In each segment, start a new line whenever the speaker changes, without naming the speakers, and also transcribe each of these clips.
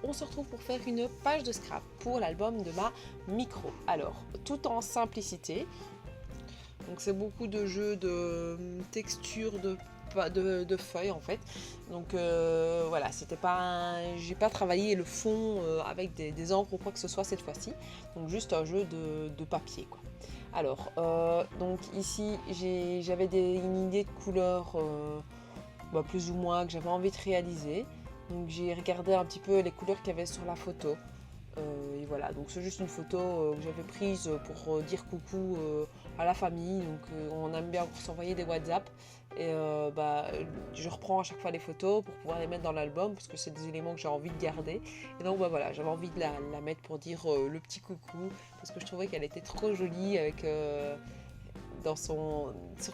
On se retrouve pour faire une page de scrap pour l'album de ma micro. Alors, tout en simplicité. Donc c'est beaucoup de jeux de textures de feuilles en fait. Donc voilà, c'était pas, j'ai pas travaillé le fond avec des encres ou quoi que ce soit cette fois-ci. Donc juste un jeu de papier quoi. Alors, donc ici j'avais une idée de couleur plus ou moins que j'avais envie de réaliser. Donc j'ai regardé un petit peu les couleurs qu'il y avait sur la photo. Et voilà, donc c'est juste une photo que j'avais prise pour dire coucou à la famille. Donc on aime bien s'envoyer des WhatsApp. Et je reprends à chaque fois les photos pour pouvoir les mettre dans l'album parce que c'est des éléments que j'ai envie de garder. Et donc voilà, j'avais envie de la mettre pour dire le petit coucou parce que je trouvais qu'elle était trop jolie avec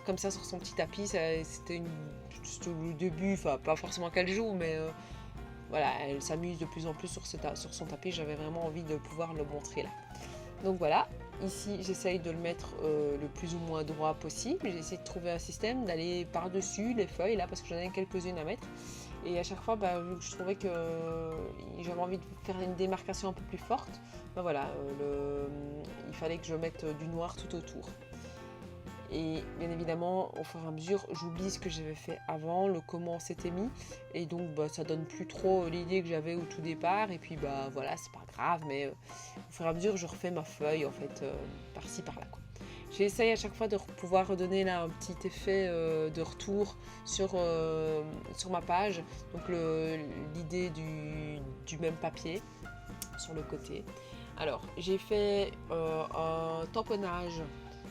comme ça sur son petit tapis. C'était le début, enfin pas forcément qu'elle joue, mais voilà, elle s'amuse de plus en plus sur son tapis. J'avais vraiment envie de pouvoir le montrer là. Donc voilà, ici j'essaye de le mettre le plus ou moins droit possible. J'ai essayé de trouver un système d'aller par-dessus les feuilles là parce que j'en ai quelques-unes à mettre. Et à chaque fois, vu que je trouvais que j'avais envie de faire une démarcation un peu plus forte, il fallait que je mette du noir tout autour. Et bien évidemment, au fur et à mesure, j'oublie ce que j'avais fait avant, le comment c'était mis. Et donc, ça donne plus trop l'idée que j'avais au tout départ. Et puis, voilà, c'est pas grave. Mais au fur et à mesure, je refais ma feuille, en fait, par-ci, par-là, quoi. J'essaye à chaque fois de pouvoir redonner là un petit effet de retour sur ma page. Donc, l'idée du même papier sur le côté. Alors, j'ai fait un tamponnage.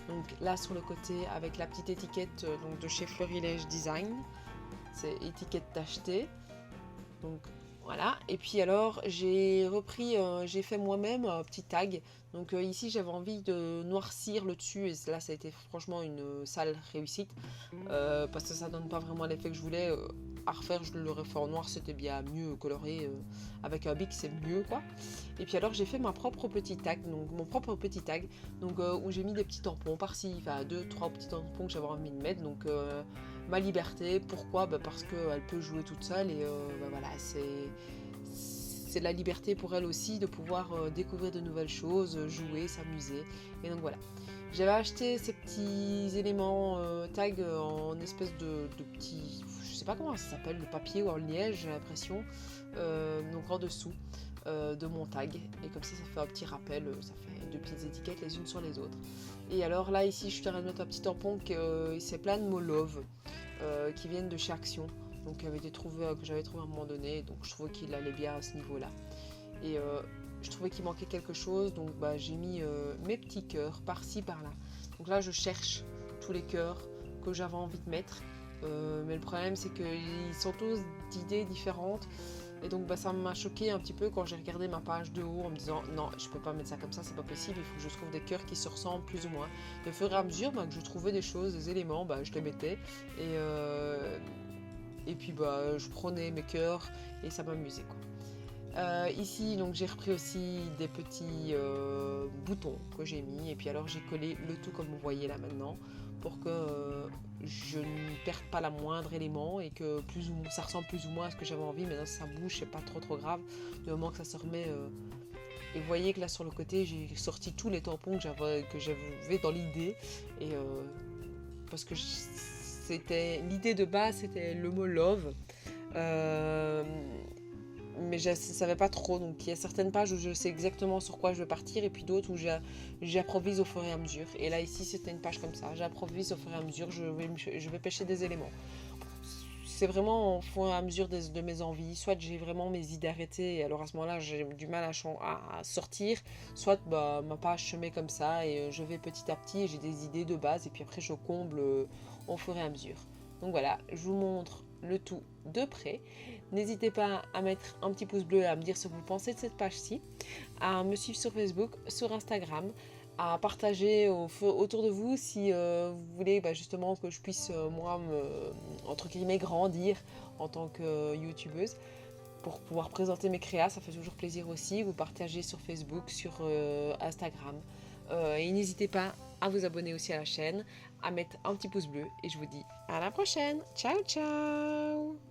Donc là sur le côté avec la petite étiquette donc de chez Florilège Design, c'est étiquette d'acheter. Donc voilà, et puis alors j'ai fait moi-même un petit tag. Donc ici j'avais envie de noircir le dessus et là ça a été franchement une sale réussite parce que ça donne pas vraiment l'effet que je voulais. À refaire je l'aurais fait en noir, c'était bien mieux coloré, avec un bic c'est mieux quoi. Et puis alors j'ai fait ma propre petit tag, donc mon propre petit tag, donc où j'ai mis des petits tampons par-ci, enfin 2-3 petits tampons que j'avais envie de mettre. Donc ma liberté, pourquoi parce qu'elle peut jouer toute seule et voilà, c'est de la liberté pour elle aussi de pouvoir découvrir de nouvelles choses, jouer, s'amuser. Et donc voilà. J'avais acheté ces petits éléments tag en espèce de petits, je sais pas comment ça s'appelle, le papier ou en liège j'ai l'impression, donc en dessous de mon tag. Et comme ça fait un petit rappel, ça fait deux petites étiquettes les unes sur les autres. Et alors là ici je suis en train de mettre un petit tampon que c'est plein de mots love qui viennent de chez Action. Donc que j'avais trouvé à un moment donné, donc je trouvais qu'il allait bien à ce niveau-là. Et je trouvais qu'il manquait quelque chose, donc j'ai mis mes petits cœurs par-ci par-là. Donc là je cherche tous les cœurs que j'avais envie de mettre, mais le problème c'est qu'ils sont tous d'idées différentes. Et donc ça m'a choqué un petit peu quand j'ai regardé ma page de haut en me disant non, je peux pas mettre ça comme ça, c'est pas possible, il faut que je trouve des cœurs qui se ressemblent plus ou moins. Et au fur et à mesure que je trouvais des choses, des éléments, je les mettais et puis je prenais mes cœurs et ça m'amusait quoi. Ici donc j'ai repris aussi des petits boutons que j'ai mis et puis alors j'ai collé le tout comme vous voyez là maintenant pour que je ne perde pas la moindre élément et que ça ressemble plus ou moins à ce que j'avais envie. Maintenant si ça bouge c'est pas trop grave du moment que ça se remet et vous voyez que là sur le côté j'ai sorti tous les tampons que j'avais dans l'idée et parce que l'idée de base c'était le mot love, mais je ne savais pas trop. Donc il y a certaines pages où je sais exactement sur quoi je vais partir et puis d'autres où j'improvise au fur et à mesure. Et là ici c'était une page comme ça, j'improvise au fur et à mesure, je vais pêcher des éléments. C'est vraiment au fur et à mesure de mes envies, soit j'ai vraiment mes idées arrêtées et alors à ce moment là j'ai du mal à sortir, soit ma page se met comme ça et je vais petit à petit et j'ai des idées de base et puis après je comble au fur et à mesure. Donc voilà, je vous montre le tout de près. N'hésitez pas à mettre un petit pouce bleu et à me dire ce que vous pensez de cette page-ci, à me suivre sur Facebook, sur Instagram, à partager autour de vous si vous voulez justement que je puisse moi entre guillemets grandir en tant que youtubeuse pour pouvoir présenter mes créas. Ça fait toujours plaisir aussi, vous partagez sur Facebook, sur Instagram. Et n'hésitez pas à vous abonner aussi à la chaîne, à mettre un petit pouce bleu et je vous dis à la prochaine. Ciao ciao.